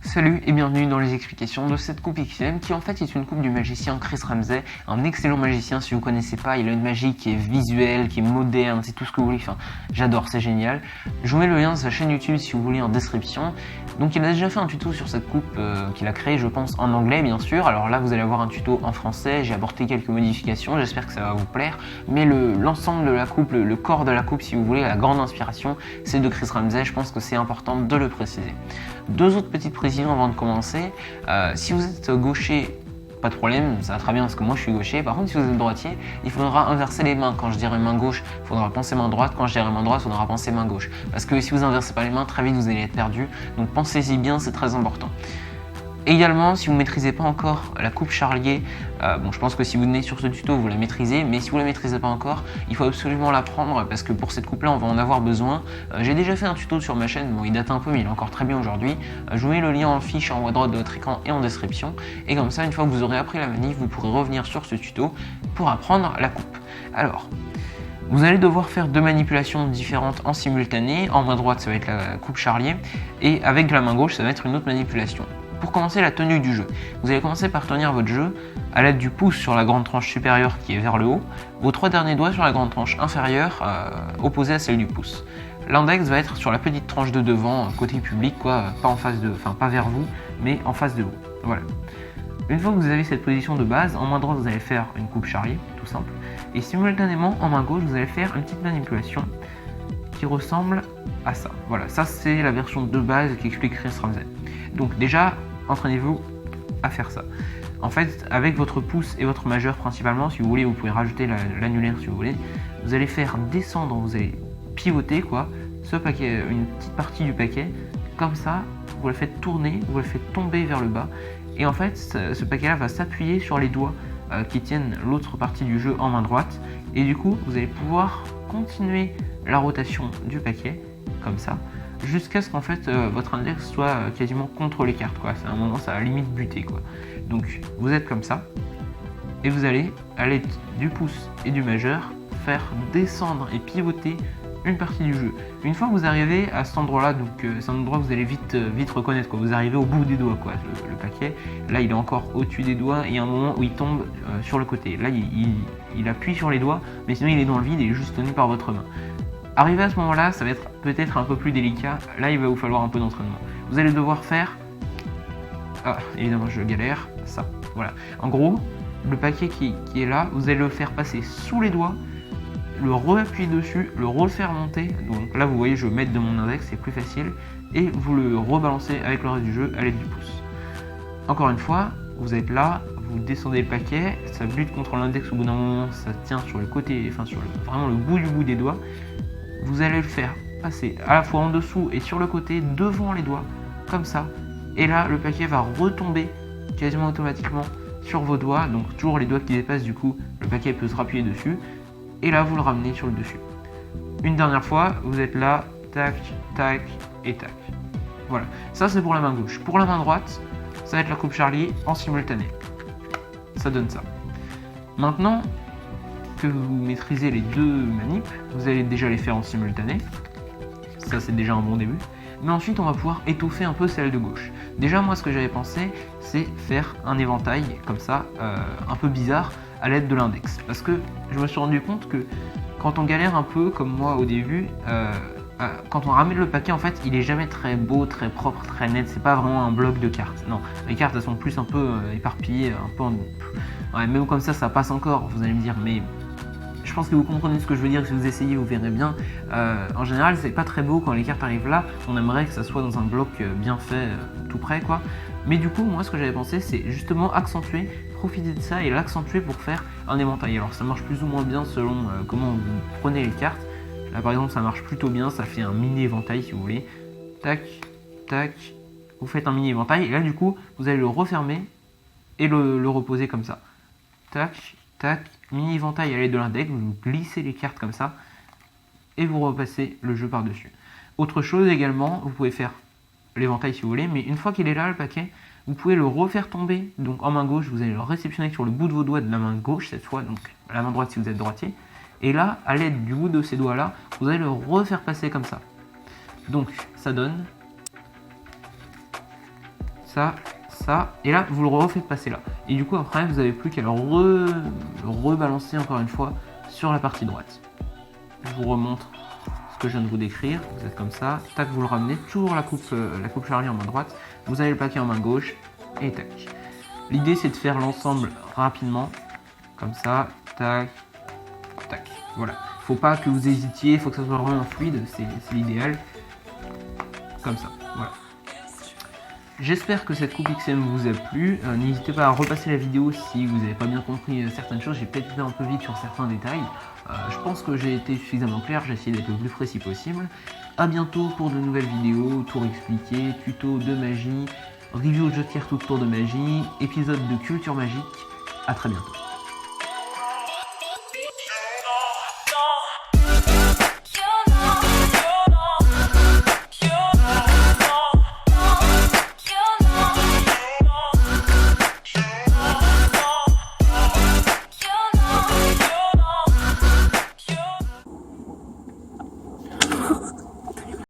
Salut et bienvenue dans les explications de cette coupe XM qui en fait est une coupe du magicien Chris Ramsey, un excellent magicien. Si vous ne connaissez pas, il a une magie qui est visuelle, qui est moderne, c'est tout ce que vous voulez, enfin j'adore, c'est génial. Je vous mets le lien de sa chaîne YouTube si vous voulez en description. Donc il a déjà fait un tuto sur cette coupe qu'il a créée je pense en anglais bien sûr. Alors là vous allez avoir un tuto en français, j'ai apporté quelques modifications, j'espère que ça va vous plaire. Mais l'ensemble de la coupe, le corps de la coupe si vous voulez, la grande inspiration, c'est de Chris Ramsey, je pense que c'est important de le préciser. Deux autres petites précisions avant de commencer. Si vous êtes gaucher, pas de problème, ça va très bien parce que moi je suis gaucher. Par contre, si vous êtes droitier, il faudra inverser les mains. Quand je dirai main gauche, il faudra penser main droite. Quand je dirai main droite, il faudra penser main gauche. Parce que si vous inversez pas les mains, très vite vous allez être perdu. Donc pensez-y bien, c'est très important. Également, si vous ne maîtrisez pas encore la coupe charlier, je pense que si vous venez sur ce tuto, vous la maîtrisez, mais si vous ne la maîtrisez pas encore, il faut absolument l'apprendre parce que pour cette coupe-là, on va en avoir besoin. J'ai déjà fait un tuto sur ma chaîne, bon, il date un peu, mais il est encore très bien aujourd'hui. Je vous mets le lien en fiche en haut à droite de votre écran et en description. Et comme ça, une fois que vous aurez appris la manip, vous pourrez revenir sur ce tuto pour apprendre la coupe. Alors, vous allez devoir faire deux manipulations différentes en simultané. En main droite, ça va être la coupe charlier, et avec la main gauche, ça va être une autre manipulation. Pour commencer la tenue du jeu, vous allez commencer par tenir votre jeu à l'aide du pouce sur la grande tranche supérieure qui est vers le haut, vos trois derniers doigts sur la grande tranche inférieure opposée à celle du pouce. L'index va être sur la petite tranche de devant, côté public, quoi, pas en face de, enfin pas vers vous, mais en face de vous. Voilà. Une fois que vous avez cette position de base, en main droite vous allez faire une coupe charlier, tout simple, et simultanément en main gauche vous allez faire une petite manipulation qui ressemble à ça. Voilà, ça c'est la version de base qui explique Chris Ramsey. Donc déjà, entraînez-vous à faire ça. En fait, avec votre pouce et votre majeur principalement, si vous voulez, vous pouvez rajouter l'annulaire si vous voulez, vous allez faire descendre, vous allez pivoter quoi, ce paquet, une petite partie du paquet, comme ça, vous le faites tourner, vous le faites tomber vers le bas, et en fait, ce paquet-là va s'appuyer sur les doigts qui tiennent l'autre partie du jeu en main droite, et du coup, vous allez pouvoir continuer la rotation du paquet, comme ça, jusqu'à ce qu'en fait votre index soit quasiment contre les cartes quoi. C'est un moment, ça va limite buter quoi. Donc vous êtes comme ça et vous allez à l'aide du pouce et du majeur faire descendre et pivoter une partie du jeu. Une fois que vous arrivez à cet endroit là, donc c'est un endroit que vous allez vite reconnaître quoi. Vous arrivez au bout des doigts quoi, le paquet là il est encore au-dessus des doigts et il y a un moment où il tombe sur le côté. Là il appuie sur les doigts mais sinon il est dans le vide et il est juste tenu par votre main. Arrivé à ce moment-là, ça va être peut-être un peu plus délicat. Là, il va vous falloir un peu d'entraînement. Vous allez devoir faire... Ah, évidemment, je galère. Ça, voilà. En gros, le paquet qui est là, vous allez le faire passer sous les doigts, le re-appuyer dessus, le refaire monter. Donc là, vous voyez, je vais mettre de mon index, c'est plus facile. Et vous le rebalancez avec le reste du jeu à l'aide du pouce. Encore une fois, vous êtes là, vous descendez le paquet, ça lutte contre l'index au bout d'un moment, ça tient sur le côté, enfin sur vraiment le bout du bout des doigts. Vous allez le faire passer à la fois en dessous et sur le côté devant les doigts, comme ça. Et là, le paquet va retomber quasiment automatiquement sur vos doigts. Donc toujours les doigts qui dépassent, du coup, le paquet peut se rappuyer dessus. Et là, vous le ramenez sur le dessus. Une dernière fois, vous êtes là, tac, tac et tac. Voilà, ça c'est pour la main gauche. Pour la main droite, ça va être la coupe charlier en simultané. Ça donne ça. Maintenant que vous maîtrisez les deux manips, vous allez déjà les faire en simultané. Ça c'est déjà un bon début. Mais ensuite on va pouvoir étoffer un peu celle de gauche. Déjà moi ce que j'avais pensé c'est faire un éventail comme ça, un peu bizarre à l'aide de l'index. Parce que je me suis rendu compte que quand on galère un peu comme moi au début, quand on ramène le paquet en fait il est jamais très beau, très propre, très net. C'est pas vraiment un bloc de cartes. Non, les cartes elles sont plus un peu éparpillées, un peu en... Ouais, même comme ça passe encore, vous allez me dire, mais je pense que vous comprenez ce que je veux dire, si vous essayez vous verrez bien. En général c'est pas très beau quand les cartes arrivent là, on aimerait que ça soit dans un bloc bien fait, tout près quoi. Mais du coup moi ce que j'avais pensé c'est justement accentuer, profiter de ça et l'accentuer pour faire un éventail. Alors ça marche plus ou moins bien selon comment vous prenez les cartes. Là par exemple ça marche plutôt bien, ça fait un mini éventail si vous voulez. Tac, tac, vous faites un mini éventail et là du coup vous allez le refermer et le reposer comme ça. Tac, tac, mini éventail à l'aide de l'index, vous glissez les cartes comme ça et vous repassez le jeu par-dessus. Autre chose également, vous pouvez faire l'éventail si vous voulez, mais une fois qu'il est là le paquet, vous pouvez le refaire tomber. Donc en main gauche, vous allez le réceptionner sur le bout de vos doigts de la main gauche cette fois, donc la main droite si vous êtes droitier. Et là, à l'aide du bout de ces doigts là, vous allez le refaire passer comme ça. Donc ça donne ça, ça, et là vous le refaites passer là. Et du coup après vous n'avez plus qu'à le rebalancer encore une fois sur la partie droite. Je vous remontre ce que je viens de vous décrire. Vous êtes comme ça, tac, vous le ramenez, toujours la coupe charlie en main droite, vous avez le paquet en main gauche, et tac. L'idée c'est de faire l'ensemble rapidement, comme ça, tac, tac, voilà. Faut pas que vous hésitiez, il faut que ça soit vraiment fluide, c'est l'idéal. Comme ça, voilà. J'espère que cette coupe XM vous a plu. N'hésitez pas à repasser la vidéo si vous n'avez pas bien compris certaines choses. J'ai peut-être été un peu vite sur certains détails. Je pense que j'ai été suffisamment clair, j'ai essayé d'être le plus précis possible. A bientôt pour de nouvelles vidéos, tours expliqués, tutos de magie, review de jeux de cartes autour de magie, épisode de culture magique. A très bientôt.